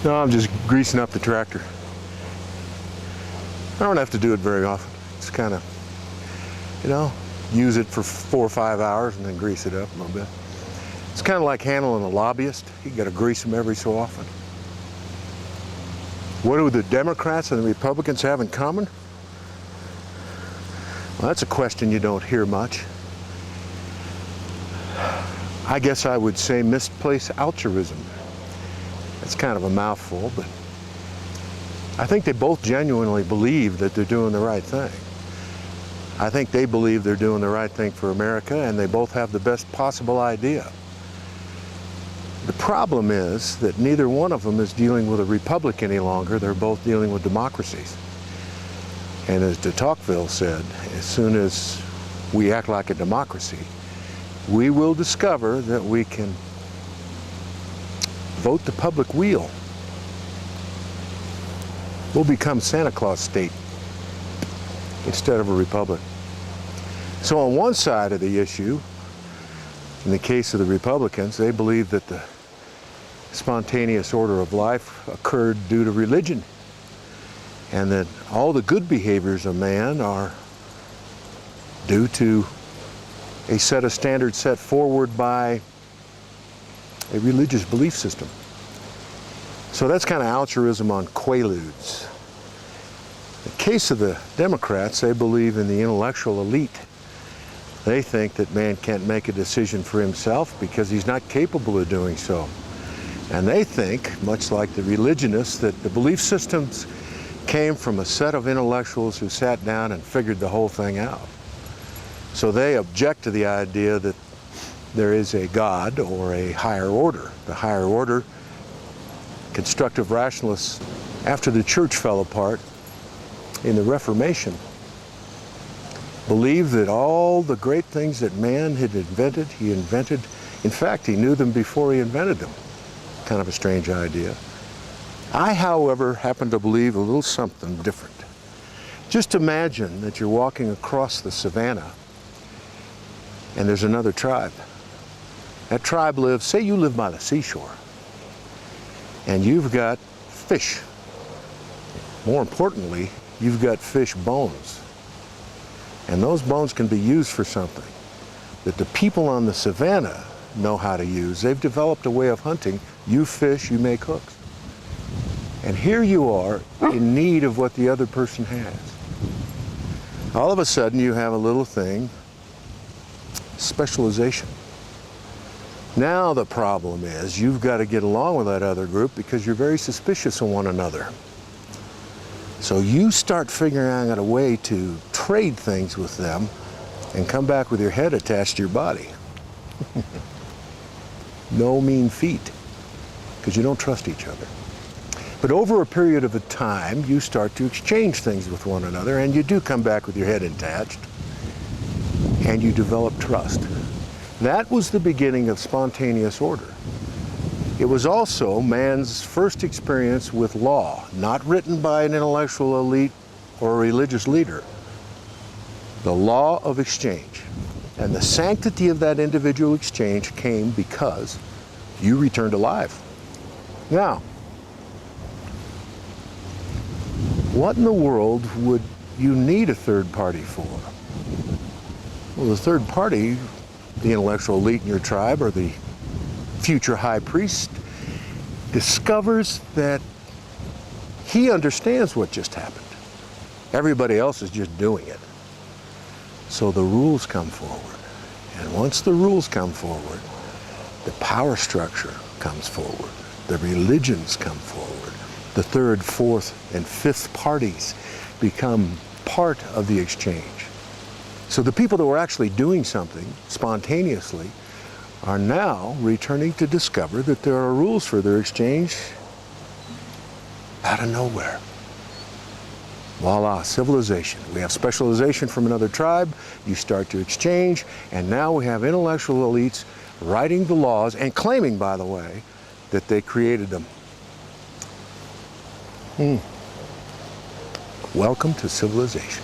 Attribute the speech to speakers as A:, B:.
A: No, I'm just greasing up the tractor. I don't have to do it very often. It's kind of, use it for 4 or 5 hours and then grease it up a little bit. It's kind of like handling a lobbyist. You got to grease them every so often. What do the Democrats and the Republicans have in common? Well, that's a question you don't hear much. I guess I would say misplaced altruism. It's kind of a mouthful, but I think they both genuinely believe that they're doing the right thing. I think they believe they're doing the right thing for America, and they both have the best possible idea. The problem is that neither one of them is dealing with a republic any longer. They're both dealing with democracies. And as de Tocqueville said, as soon as we act like a democracy, we will discover that we can vote the public wheel. We'll become Santa Claus state instead of a republic. So on one side of the issue, in the case of the Republicans, they believe that the spontaneous order of life occurred due to religion, and that all the good behaviors of man are due to a set of standards set forward by a religious belief system. So that's kind of altruism on quaaludes. In the case of the Democrats, they believe in the intellectual elite. They think that man can't make a decision for himself because he's not capable of doing so. And they think, much like the religionists, that the belief systems came from a set of intellectuals who sat down and figured the whole thing out. So they object to the idea that there is a God or a higher order. The higher order, constructive rationalists, after the church fell apart in the Reformation, believed that all the great things that man had invented, he invented. In fact, he knew them before he invented them. Kind of a strange idea. I, however, happen to believe a little something different. Just imagine that you're walking across the savannah and there's another tribe. That tribe lives, say you live by the seashore, and you've got fish. More importantly, you've got fish bones. And those bones can be used for something that the people on the savannah know how to use. They've developed a way of hunting. You fish, you make hooks. And here you are in need of what the other person has. All of a sudden you have a little thing, specialization. Now the problem is you've got to get along with that other group because you're very suspicious of one another. So you start figuring out a way to trade things with them and come back with your head attached to your body. No mean feat, because you don't trust each other. But over a period of a time, you start to exchange things with one another, and you do come back with your head attached, and you develop trust. That was the beginning of spontaneous order. It was also man's first experience with law, not written by an intellectual elite or a religious leader. The law of exchange. And the sanctity of that individual exchange came because you returned alive. Now, what in the world would you need a third party for? Well, the third party, the intellectual elite in your tribe or the future high priest, discovers that he understands what just happened. Everybody else is just doing it. So the rules come forward. And once the rules come forward, the power structure comes forward. The religions come forward. The third, fourth, and fifth parties become part of the exchange. So the people that were actually doing something spontaneously are now returning to discover that there are rules for their exchange out of nowhere. Voila, civilization. We have specialization from another tribe, you start to exchange, and now we have intellectual elites writing the laws and claiming, by the way, that they created them. Welcome to civilization.